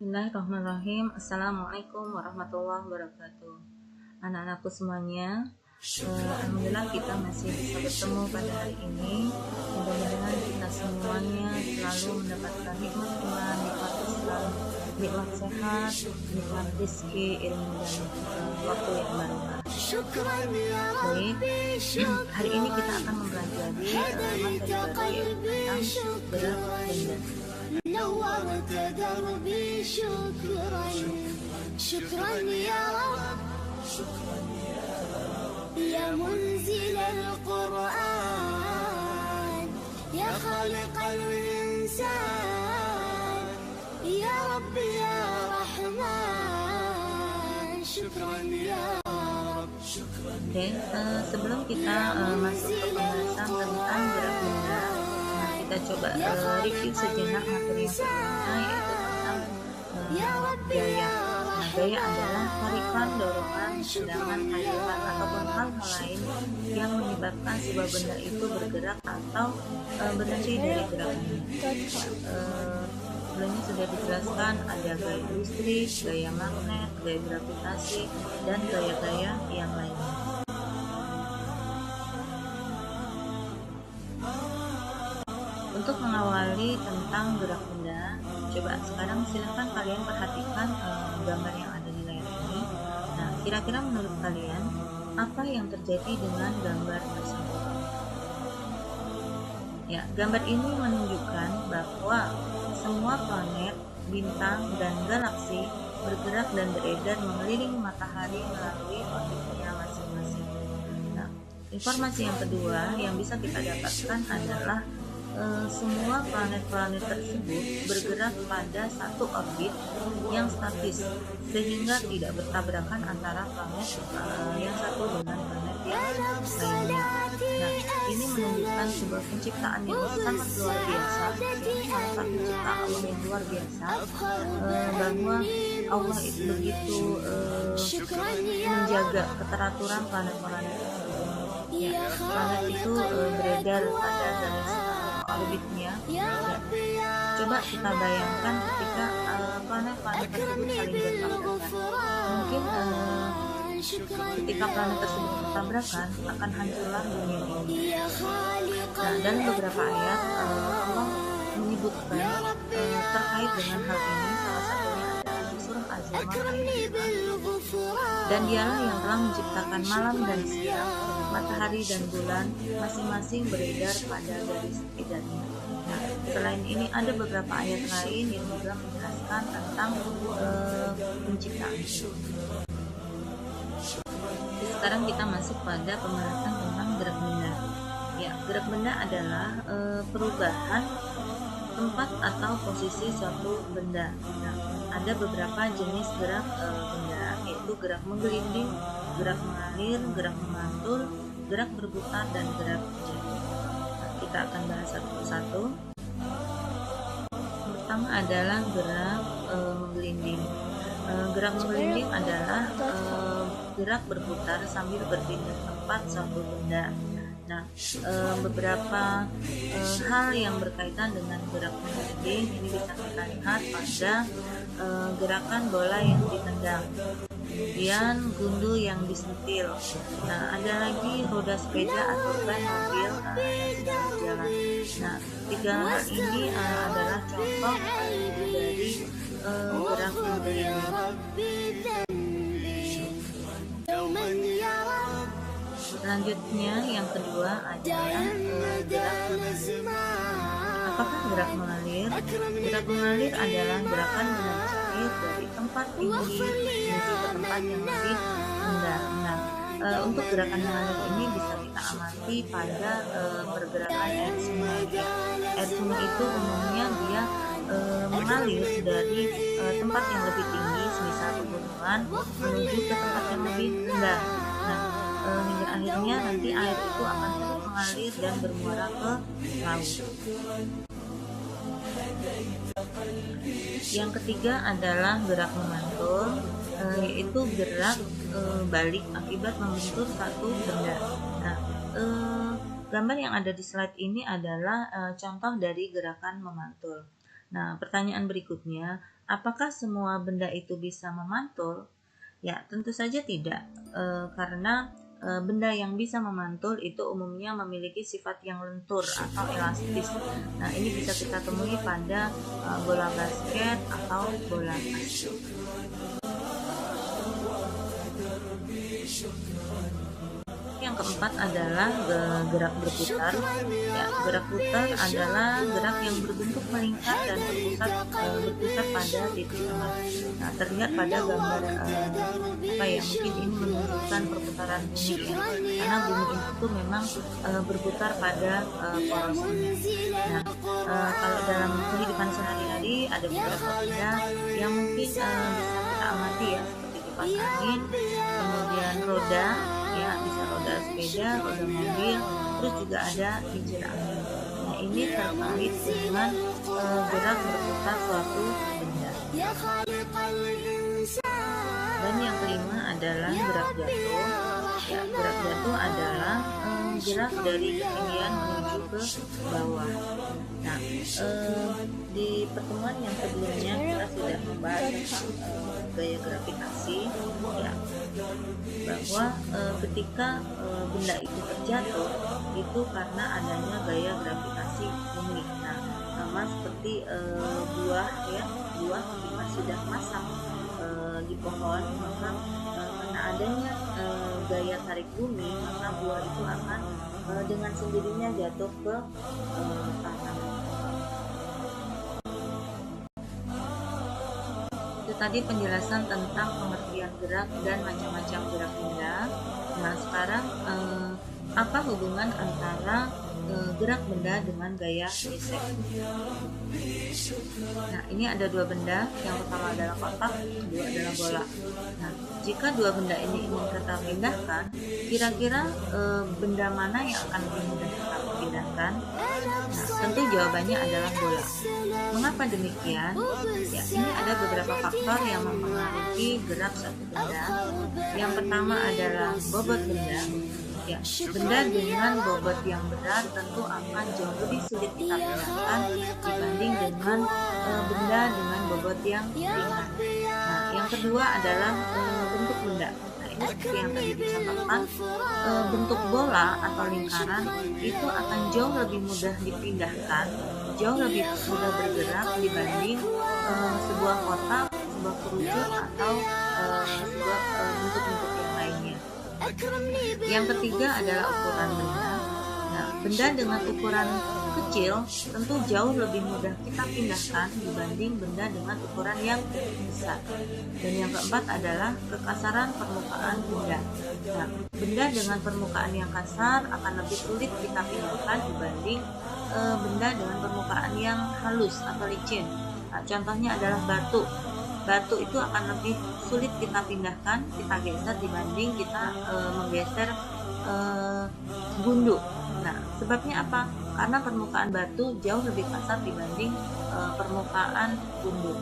Bismillahirrahmanirrahim. Assalamualaikum warahmatullahi wabarakatuh. Anak-anakku semuanya, alhamdulillah kita masih bisa bertemu pada hari ini. Mudah-mudahan kita semuanya selalu mendapatkan nikmat iman, nikmat Islam, nikmat sehat, nikmat rezeki, ilmu dan waktu yang berkah. Baik, hari ini kita akan mempelajari materi baru tentang gerak benda. نورت دربي شكرا شكرا يا رب يا منزل القرآن يا خالق الإنسان يا رب يا رحمن شكرا يا رب. Oke, sebelum kita masuk ke pembahasan tentang gerak benda, kita coba review sejenak materi yang sebelumnya, yaitu tentang gaya. Nah, gaya adalah tarikan, dorongan, tendangan, hayatan, ataupun hal-hal lain yang menyebabkan sebuah benda itu bergerak atau berhenti dari gerakannya. Sebelumnya sudah dijelaskan ada gaya listrik, gaya magnet, gaya gravitasi, dan gaya-gaya yang lainnya. Untuk mengawali tentang gerak benda, coba sekarang silahkan kalian perhatikan gambar yang ada di layar ini. Nah, kira-kira menurut kalian apa yang terjadi dengan gambar tersebut? Ya, gambar ini menunjukkan bahwa semua planet, bintang, dan galaksi bergerak dan beredar mengelilingi matahari melalui orbitnya masing-masing. Nah, informasi yang kedua yang bisa kita dapatkan adalah semua planet-planet tersebut bergerak pada satu orbit yang statis, sehingga tidak bertabrakan antara planet yang satu dengan planet yang lainnya. Nah, ini menunjukkan sebuah penciptaan yang sangat luar biasa, salah satu ciptaan Allah yang luar biasa, bahwa Allah itu begitu menjaga keteraturan planet-planet tersebut. Ya, planet itu beredar pada garis orbitnya. Ya. Coba kita bayangkan ketika planet-planet tersebut saling bertabrakan. Mungkin ketika planet tersebut bertabrakan akan hancurlah dunia ini. Nah, dalam beberapa ayat Allah menyebutkan terkait dengan hal ini, salah satunya adalah di surah Az-Zumar ayat 5. Dan dialah yang telah menciptakan malam dan siang, matahari dan bulan, masing-masing beredar pada garis edarnya. Nah, selain ini ada beberapa ayat lain yang juga menjelaskan tentang penciptaan. Sekarang kita masuk pada pembahasan tentang gerak benda. Ya, gerak benda adalah perubahan tempat atau posisi suatu benda. Nah, ada beberapa jenis gerak benda, yaitu gerak menggelinding, gerak mengalir, gerak memantul, gerak berputar, dan gerak jatuh. Nah, kita akan bahas satu persatu. Pertama adalah gerak menggelinding. Gerak menggelinding adalah gerak berputar sambil berpindah tempat suatu benda. Nah, beberapa hal yang berkaitan dengan gerak menggelinding ini bisa kita lihat pada gerakan bola yang ditendang, kemudian gundu yang disentil. Nah, ada lagi roda sepeda atau ban mobil yang sedang berjalan. Nah, tiga hal ini adalah contoh dari gerak menggelinding. Selanjutnya yang kedua adalah gerak mengalir. Apakah gerak mengalir? Gerak mengalir adalah gerakan menarik air dari tempat tinggi menuju ke tempat yang lebih rendah. Nah, untuk gerakan mengalir ini bisa kita amati pada pergerakan air sungai. Air sungai itu umumnya dia mengalir dari tempat yang lebih tinggi, semisal pegunungan, menuju ke tempat yang lebih rendah. Nah, hingga akhirnya nanti air itu akan terus mengalir dan bermuara ke laut. Yang ketiga adalah gerak memantul, yaitu gerak balik akibat membentur satu benda. Nah, gambar yang ada di slide ini adalah contoh dari gerakan memantul. Nah, pertanyaan berikutnya, apakah semua benda itu bisa memantul? Ya, tentu saja tidak, karena benda yang bisa memantul itu umumnya memiliki sifat yang lentur atau elastis. Nah, ini bisa kita temui pada bola basket atau bola tas. Yang keempat adalah gerak berputar. Ya, gerak putar adalah gerak yang berbentuk melingkar dan berpusat pada titik tengah. Nah, terlihat pada gambar mungkin ini menunjukkan perputaran bumi ya, karena bumi itu memang berputar pada porosnya. Nah, kalau dalam kehidupan sehari-hari ada beberapa benda yang mungkin bisa kita amati ya, seperti kipas angin, kemudian roda, ya bisa roda sepeda, roda mobil, terus juga ada kincir angin. Nah, ini terkait dengan gerak berputar suatu benda. Dan yang kelima adalah gerak jatuh. Ya, gerak jatuh adalah gerak dari ketinggian menuju ke bawah. Nah, di pertemuan yang sebelumnya kita sudah membahas tentang gaya gravitasi, ya, bahwa ketika benda itu terjatuh itu karena adanya gaya gravitasi bumi. Nah, sama seperti buah ketika sudah masak di pohon, maka karena adanya gaya tarik bumi, maka buah itu akan dengan sendirinya jatuh ke tanah. Itu tadi penjelasan tentang pengertian gerak dan macam-macam gerak benda. Nah, sekarang apa hubungan antara gerak benda dengan gaya gesek? Nah, ini ada dua benda, yang pertama adalah kotak, kedua adalah bola. Nah, jika dua benda ini ingin kita pindahkan, kira-kira benda mana yang akan lebih mudah kita pindahkan? Nah, tentu jawabannya adalah bola. Mengapa demikian? Ya, ini ada beberapa faktor yang mempengaruhi gerak satu benda. Yang pertama adalah bobot benda. Ya, benda dengan bobot yang berat tentu akan jauh lebih sulit kita pindahkan dibanding dengan benda dengan bobot yang ringan. Nah, yang kedua adalah bentuk benda. Nah, ini seperti yang tadi dicontohkan, bentuk bola atau lingkaran itu akan jauh lebih mudah dipindahkan, jauh lebih mudah bergerak dibanding sebuah kotak, sebuah kerucut atau sebuah bentuk-bentuk yang lainnya. Yang ketiga adalah ukuran benda. Nah, benda dengan ukuran kecil tentu jauh lebih mudah kita pindahkan dibanding benda dengan ukuran yang besar. Dan yang keempat adalah kekasaran permukaan benda. Nah, benda dengan permukaan yang kasar akan lebih sulit kita pindahkan dibanding benda dengan permukaan yang halus atau licin. Nah, contohnya adalah batu. Batu itu akan lebih sulit kita pindahkan, kita geser dibanding kita menggeser gundu. Nah, sebabnya apa? Karena permukaan batu jauh lebih kasar dibanding permukaan gundu.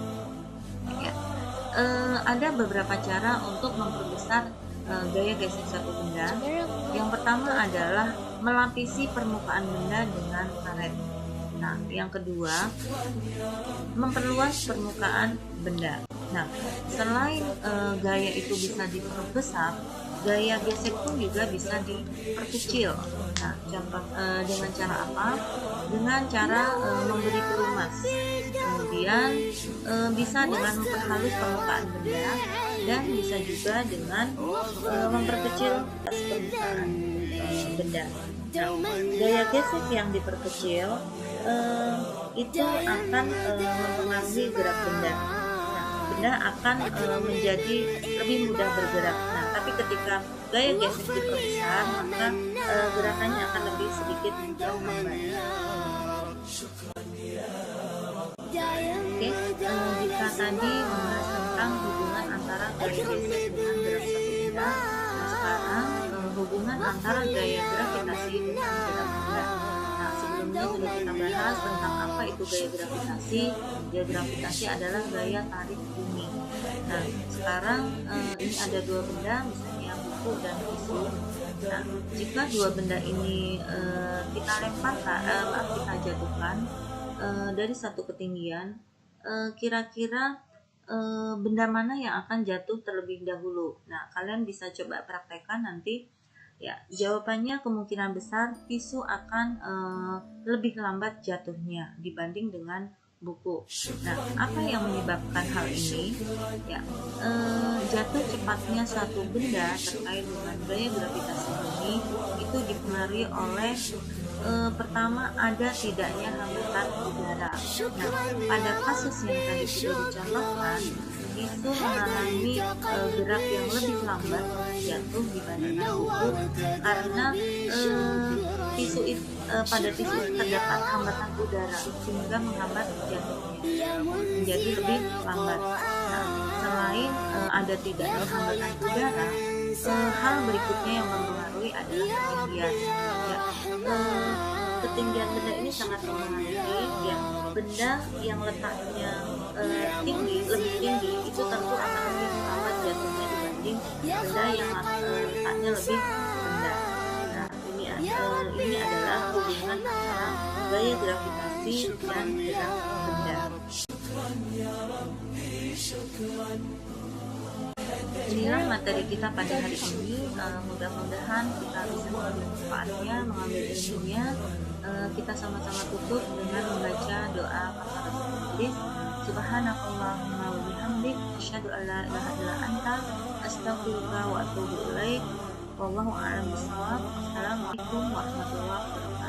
Ya. Ada beberapa cara untuk memperbesar gaya gesek satu benda. Yang pertama adalah melapisi permukaan benda dengan karet. Nah, yang kedua, memperluas permukaan benda. Nah, selain gaya itu bisa diperbesar, gaya gesek pun juga bisa diperkecil. Nah, contoh dengan cara apa? Dengan cara memberi pelumas. Kemudian bisa dengan memperhalus permukaan benda, dan bisa juga dengan memperkecil permukaan benda. Nah, gaya gesek yang diperkecil itu akan mempengaruhi gerak benda. Nah, benda akan menjadi lebih mudah bergerak. Nah, tapi ketika gaya gesek diperbesar, maka gerakannya akan lebih sedikit lambat. Oke, jika tadi membahas tentang hubungan antara gaya gesek dengan gerak satu benda, nah sekarang hubungan antara gaya gravitasi dengan gerak benda. Nah, sebelumnya sudah kita bahas tentang apa itu gaya gravitasi. Gaya gravitasi adalah gaya tarik bumi. Nah, sekarang ini ada dua benda, misalnya buku dan tisu. Nah, jika dua benda ini kita jatuhkan dari satu ketinggian, kira-kira benda mana yang akan jatuh terlebih dahulu. Nah, kalian bisa coba praktekkan nanti. Ya, jawabannya kemungkinan besar tisu akan lebih lambat jatuhnya dibanding dengan buku. Nah, apa yang menyebabkan hal ini? Ya, jatuh cepatnya suatu benda terkait dengan gaya gravitasi bumi itu dipengaruhi oleh pertama ada tidaknya hambatan udara. Nah, pada kasus yang tadi sudah dicontohkan, itu mengalami gerak yang lebih lambat jatuh dibandingkan buku karena tisu itu, pada tisu terdapat hambatan udara sehingga menghambat jatuhnya menjadi lebih lambat. Nah, selain ada tidaknya hambatan udara, hal berikutnya yang mempengaruhi adalah ketinggian. Ya, ketinggian benda ini sangat mempengaruhi. Ya, benda yang letaknya lebih tinggi itu tentu akan lebih lambat jatuhnya dibanding benda yang letaknya lebih rendah. Nah, ini adalah hubungan antara gaya gravitasi dan gerak benda. Inilah materi kita pada hari ini. Mudah-mudahan kita bisa mengambil manfaatnya, mengambil ilmunya. Kita sama-sama tutup dengan membaca doa kafaratul majlis. Subhanakallahumma wa bihamdik, asyhadu an la ilaha illa anta, astaghfiruka wa atubu ilaik. Wallahu a'lam bishawab. Assalamualaikum warahmatullahi wabarakatuh.